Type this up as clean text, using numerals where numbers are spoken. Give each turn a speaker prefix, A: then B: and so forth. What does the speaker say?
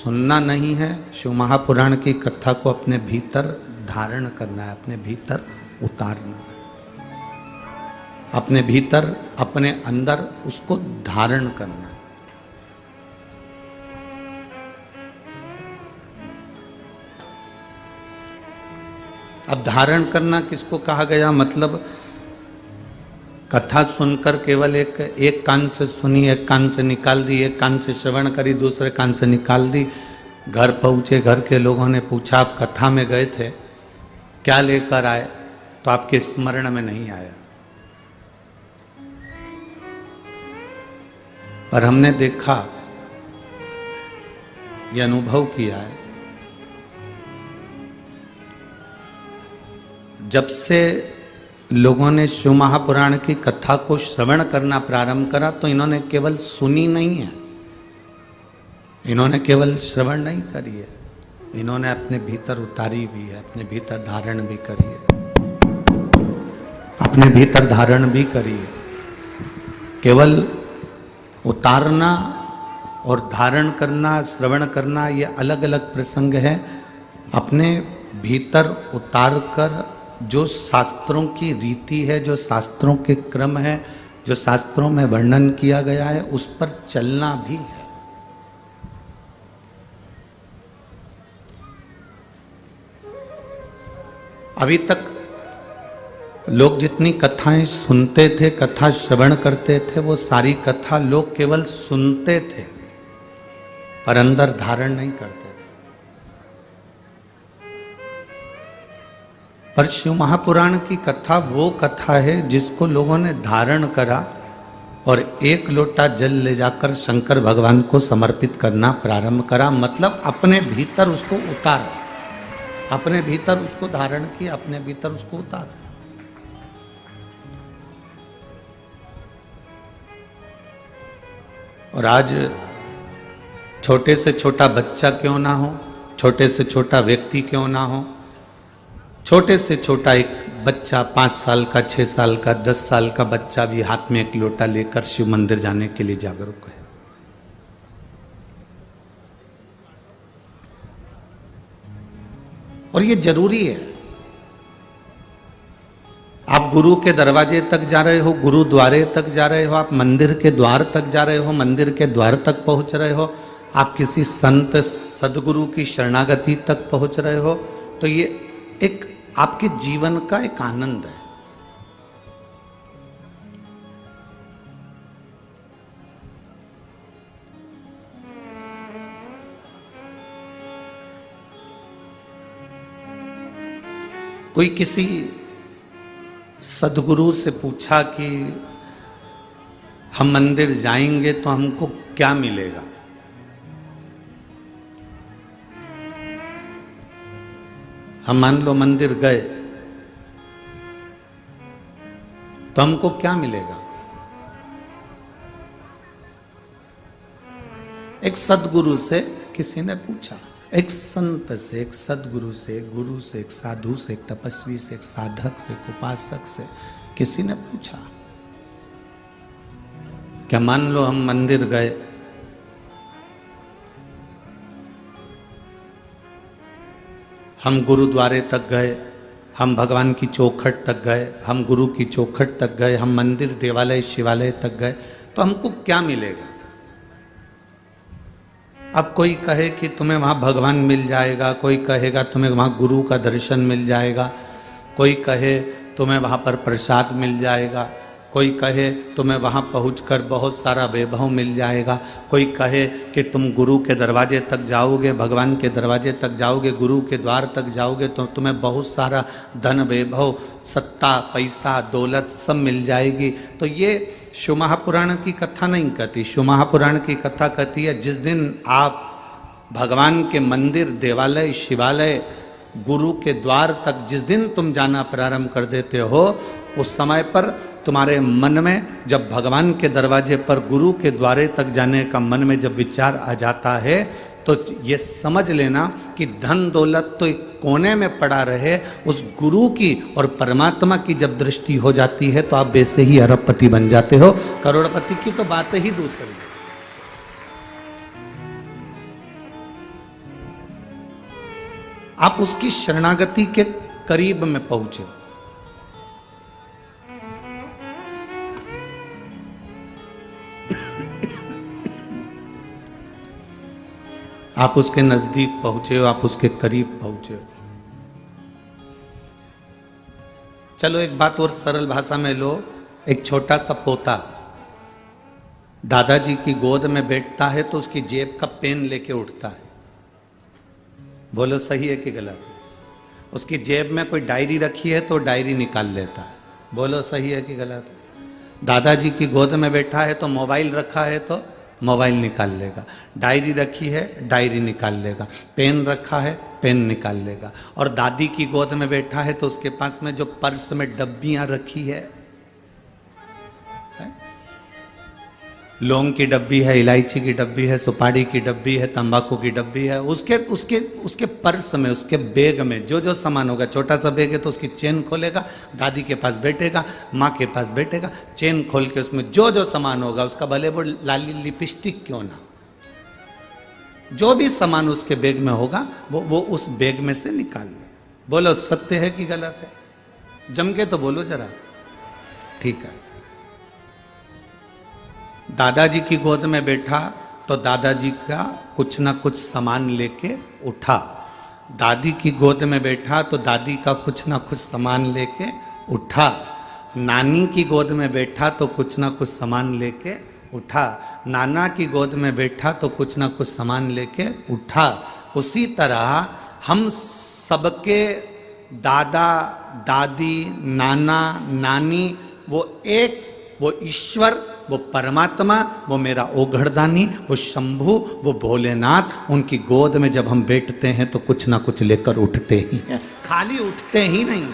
A: सुनना नहीं है, शिव महापुराण की कथा को अपने भीतर धारण करना है, अपने भीतर उतारना है, अपने भीतर अपने अंदर उसको धारण करना है। अब धारण करना किसको कहा गया? मतलब कथा सुनकर केवल एक कान से सुनी, एक कान से निकाल दी, एक कान से श्रवण करी, दूसरे कान से निकाल दी। घर पहुंचे, घर के लोगों ने पूछा आप कथा में गए थे, क्या लेकर आए? तो आपके स्मरण में नहीं आया। पर हमने देखा, यह अनुभव किया है, जब से लोगों ने शिव महापुराण की कथा को श्रवण करना प्रारंभ करा तो इन्होंने केवल सुनी नहीं है, इन्होंने केवल श्रवण नहीं करी है, इन्होंने अपने भीतर उतारी भी है, अपने भीतर धारण भी करी है, अपने भीतर धारण भी करी है। केवल उतारना और धारण करना, श्रवण करना, ये अलग अलग प्रसंग है। अपने भीतर उतार कर जो शास्त्रों की रीति है, जो शास्त्रों के क्रम है, जो शास्त्रों में वर्णन किया गया है, उस पर चलना भी है। अभी तक लोग जितनी कथाएं सुनते थे, कथा श्रवण करते थे, वो सारी कथा लोग केवल सुनते थे पर अंदर धारण नहीं करते थे। पर शिव महापुराण की कथा वो कथा है जिसको लोगों ने धारण करा और एक लोटा जल ले जाकर शंकर भगवान को समर्पित करना प्रारंभ करा। मतलब अपने भीतर उसको उतारा, अपने भीतर उसको धारण किया, अपने भीतर उसको उतारा। और आज छोटे से छोटा बच्चा क्यों ना हो, छोटे से छोटा व्यक्ति क्यों ना हो, छोटे से छोटा एक बच्चा 5 साल का, 6 साल का, 10 साल का बच्चा भी हाथ में एक लोटा लेकर शिव मंदिर जाने के लिए जागरूक है। और ये जरूरी है। आप गुरु के दरवाजे तक जा रहे हो, गुरुद्वारे तक जा रहे हो, आप मंदिर के द्वार तक जा रहे हो, मंदिर के द्वार तक पहुंच रहे हो, आप किसी संत सदगुरु की शरणागति तक पहुंच रहे हो, तो ये एक आपके जीवन का एक आनंद है। कोई किसी सदगुरु से पूछा कि हम मंदिर जाएंगे तो हमको क्या मिलेगा? हम मान लो मंदिर गए तो हमको क्या मिलेगा? एक सदगुरु से किसी ने पूछा, एक संत से, एक सदगुरु से, एक गुरु से, एक साधु से, एक तपस्वी से, एक साधक से, एक उपासक से किसी ने पूछा, क्या मान लो हम मंदिर गए, हम गुरुद्वारे तक गए, हम भगवान की चौखट तक गए, हम गुरु की चौखट तक गए, हम मंदिर, देवालय, शिवालय तक गए, तो हमको क्या मिलेगा? अब कोई कहे कि तुम्हें वहाँ भगवान मिल जाएगा, कोई कहेगा तुम्हें वहाँ गुरु का दर्शन मिल जाएगा, कोई कहे तुम्हें वहाँ पर प्रसाद मिल जाएगा, कोई कहे तुम्हें वहाँ पहुंचकर बहुत सारा वैभव मिल जाएगा, कोई कहे कि तुम गुरु के दरवाजे तक जाओगे, भगवान के दरवाजे तक जाओगे, गुरु के द्वार तक जाओगे तो तुम्हें बहुत सारा धन, वैभव, सत्ता, पैसा, दौलत सब मिल जाएगी। तो ये शिव महापुराण की कथा नहीं कहती। शिव महापुराण की कथा कहती है जिस दिन आप भगवान के मंदिर, देवालय, शिवालय, गुरु के द्वार तक जिस दिन तुम जाना प्रारंभ कर देते हो, उस समय पर तुम्हारे मन में जब भगवान के दरवाजे पर, गुरु के द्वारे तक जाने का मन में जब विचार आ जाता है तो ये समझ लेना कि धन दौलत तो एक कोने में पड़ा रहे, उस गुरु की और परमात्मा की जब दृष्टि हो जाती है तो आप वैसे ही अरबपति बन जाते हो। करोड़पति की तो बात ही दूसरी। आप उसकी शरणागति के करीब में पहुंचे। आप उसके नजदीक पहुंचे हो, आप उसके करीब पहुंचे हो। चलो एक बात और सरल भाषा में लो। एक छोटा सा पोता दादाजी की गोद में बैठता है तो उसकी जेब का पेन लेके उठता है। बोलो सही है कि गलत है? उसकी जेब में कोई डायरी रखी है तो डायरी निकाल लेता है। बोलो सही है कि गलत है? दादाजी की गोद में बैठा है तो मोबाइल रखा है तो मोबाइल निकाल लेगा, डायरी रखी है डायरी निकाल लेगा, पेन रखा है पेन निकाल लेगा। और दादी की गोद में बैठा है तो उसके पास में जो पर्स में डब्बियां रखी है, लौंग की डब्बी है, इलायची की डब्बी है, सुपारी की डब्बी है, तंबाकू की डब्बी है, उसके उसके उसके पर्स में, उसके बैग में जो जो सामान होगा। छोटा सा बैग है तो उसकी चेन खोलेगा, दादी के पास बैठेगा, माँ के पास बैठेगा, चेन खोल के उसमें जो जो सामान होगा उसका, भले वो लाली लिपस्टिक क्यों ना, जो भी सामान उसके बैग में होगा वो उस बैग में से निकाल ले। बोलो सत्य है कि गलत है? जम के तो बोलो जरा। ठीक है। दादाजी की गोद में बैठा तो दादाजी का कुछ ना कुछ सामान लेके उठा। दादी की गोद में बैठा तो दादी का कुछ ना कुछ सामान लेके उठा। नानी की गोद में बैठा तो कुछ ना कुछ सामान लेके उठा। नाना की गोद में बैठा तो कुछ ना कुछ सामान लेके उठा। उसी तरह हम सबके दादा दादी नाना नानी वो ईश्वर, वो परमात्मा, वो मेरा ओघड़दानी, वो शंभु, वो भोलेनाथ, उनकी गोद में जब हम बैठते हैं तो कुछ ना कुछ लेकर उठते ही हैं, खाली उठते ही नहीं।